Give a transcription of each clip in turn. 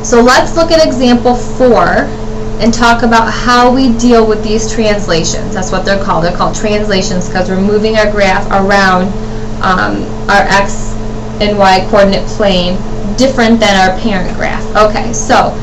So let's look at example 4 and talk about how we deal with these translations. That's what they're called. They're called translations because we're moving our graph around our x and y coordinate plane different than our parent graph. Okay, so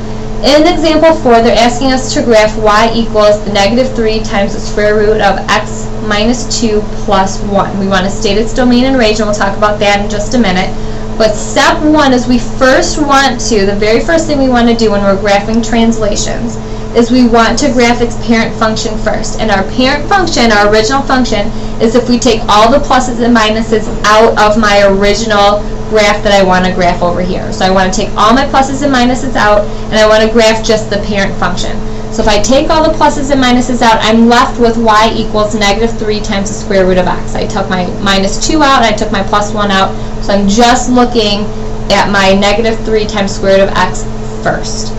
in example 4, they're asking us to graph y equals -3 times the square root of x minus 2 plus 1. We want to state its domain and range, and we'll talk about that in just a minute. But step 1 is we first want to, the very first thing we want to do when we're graphing translations is we want to graph its parent function first. And our parent function, our original function, is if we take all the pluses and minuses out of my original graph that I want to graph over here. So I want to take all my pluses and minuses out, and I want to graph just the parent function. So if I take all the pluses and minuses out, I'm left with y equals -3 times the square root of x. I took my -2 out, and I took my +1 out, so I'm just looking at my -3 times square root of x first.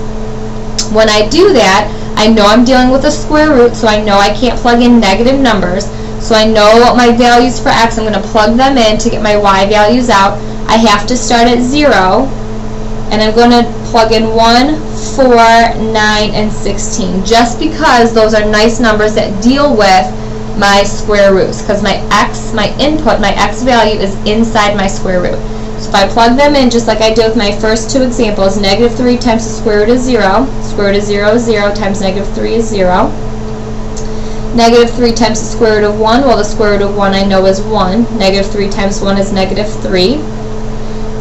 When I do that, I know I'm dealing with a square root, so I know I can't plug in negative numbers. So I know what my values for x, I'm going to plug them in to get my y values out. I have to start at 0, and I'm going to plug in 1, 4, 9, and 16, just because those are nice numbers that deal with my square roots, because my x, my input, my x value is inside my square root. So if I plug them in just like I did with my first two examples, -3 times the square root of 0, square root of 0 is 0 times -3 is 0. -3 times the square root of 1, well the square root of 1 I know is 1. -3 times 1 is -3.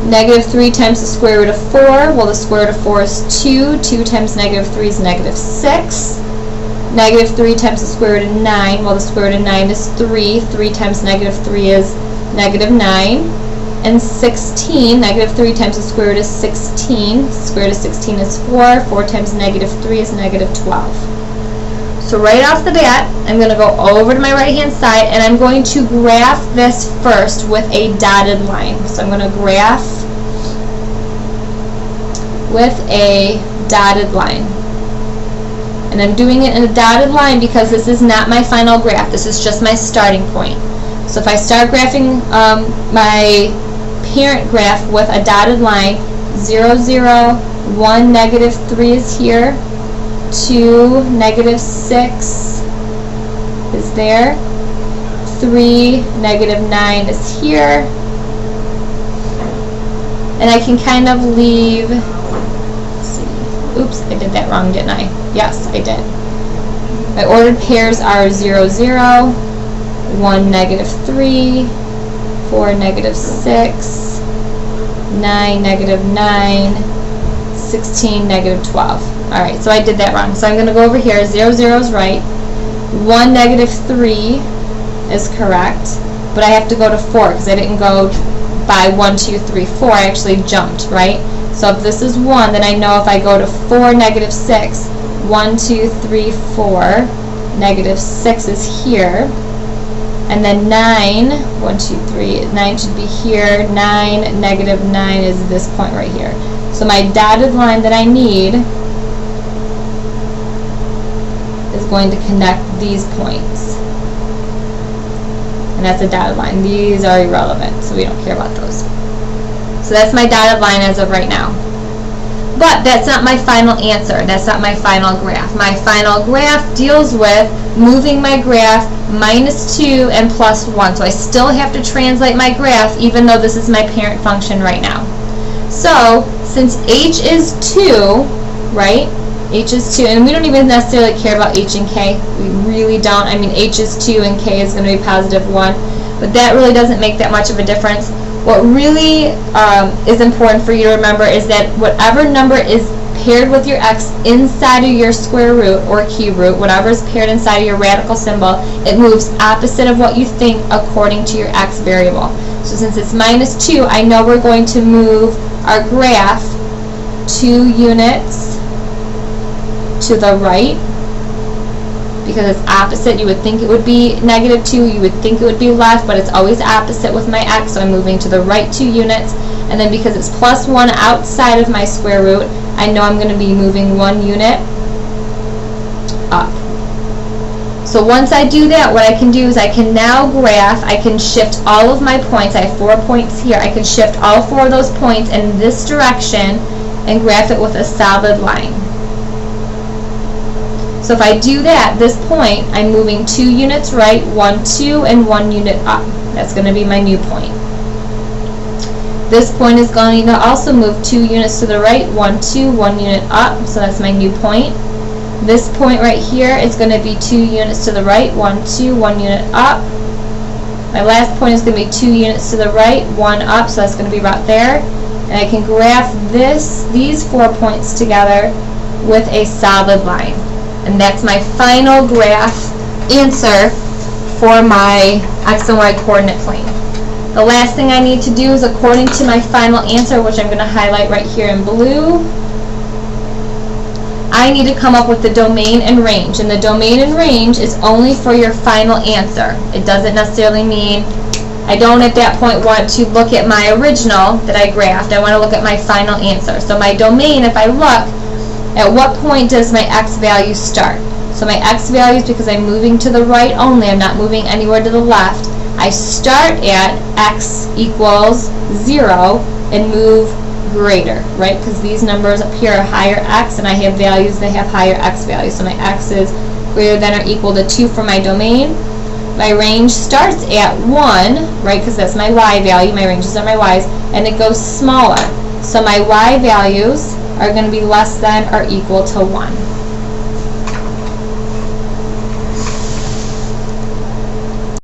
-3 times the square root of 4, well the square root of 4 is 2. 2 times -3 is -6. -3 times the square root of 9, well the square root of 9 is 3. 3 times -3 is -9. And 16, -3 times the square root is 16. Square root of 16 is 4. 4 times -3 is -12. So right off the bat, I'm going to go over to my right-hand side, and I'm going to graph this first with a dotted line. So I'm going to graph with a dotted line. And I'm doing it in a dotted line because this is not my final graph. This is just my starting point. So if I start graphing my parent graph with a dotted line, 0, 0, 1, -3 is here, 2, -6 is there, 3, -9 is here, and I can kind of leave, let's see, oops, I did that wrong, didn't I? Yes, I did. My ordered pairs are 0, 0, 1, -3, 4, -6, 9, -9, 16, -12. Alright, so I did that wrong. So I'm going to go over here. 0, 0 is right. 1, -3 is correct. But I have to go to 4 because I didn't go by 1, 2, 3, 4. I actually jumped, right? So if this is 1, then I know if I go to 4, -6, 1, 2, 3, 4, -6 is here. And then 9, 1, 2, 3, 9 should be here. 9, -9 is this point right here. So my dotted line that I need is going to connect these points. And that's a dotted line. These are irrelevant, so we don't care about those. So that's my dotted line as of right now. But that's not my final answer. That's not my final graph. My final graph deals with moving my graph -2 and +1. So I still have to translate my graph even though this is my parent function right now. So since h is 2, right? H is 2, and we don't even necessarily care about h and k. We really don't. I mean, h is 2 and k is going to be +1, but that really doesn't make that much of a difference. What really is important for you to remember is that whatever number is paired with your x inside of your square root or cube root, whatever is paired inside of your radical symbol, it moves opposite of what you think according to your x variable. So since it's -2, I know we're going to move our graph 2 units to the right because it's opposite. You would think it would be -2, you would think it would be left, but it's always opposite with my x, so I'm moving to the right 2 units. And then because it's +1 outside of my square root, I know I'm going to be moving 1 unit up. So once I do that, what I can do is I can now graph, I can shift all of my points. I have 4 points here. I can shift all 4 of those points in this direction and graph it with a solid line. So if I do that, this point, I'm moving 2 units right, 1, 2, and 1 unit up. That's going to be my new point. This point is going to also move 2 units to the right, 1, 2, 1 unit up, so that's my new point. This point right here is going to be 2 units to the right, 1, 2, 1 unit up. My last point is going to be 2 units to the right, 1 up, so that's going to be right there. And I can graph these 4 points together with a solid line. And that's my final graph answer for my X and Y coordinate plane. The last thing I need to do is, according to my final answer, which I'm going to highlight right here in blue, I need to come up with the domain and range. And the domain and range is only for your final answer. It doesn't necessarily mean, I don't at that point want to look at my original that I graphed. I want to look at my final answer. So my domain, if I look, at what point does my X value start? So my X values, because I'm moving to the right only, I'm not moving anywhere to the left, I start at X equals 0 and move greater, right? Because these numbers up here are higher X, and I have values that have higher X values. So my X is greater than or equal to 2 for my domain. My range starts at 1, right? Because that's my Y value. My ranges are my Y's, and it goes smaller. So my Y values are going to be less than or equal to 1.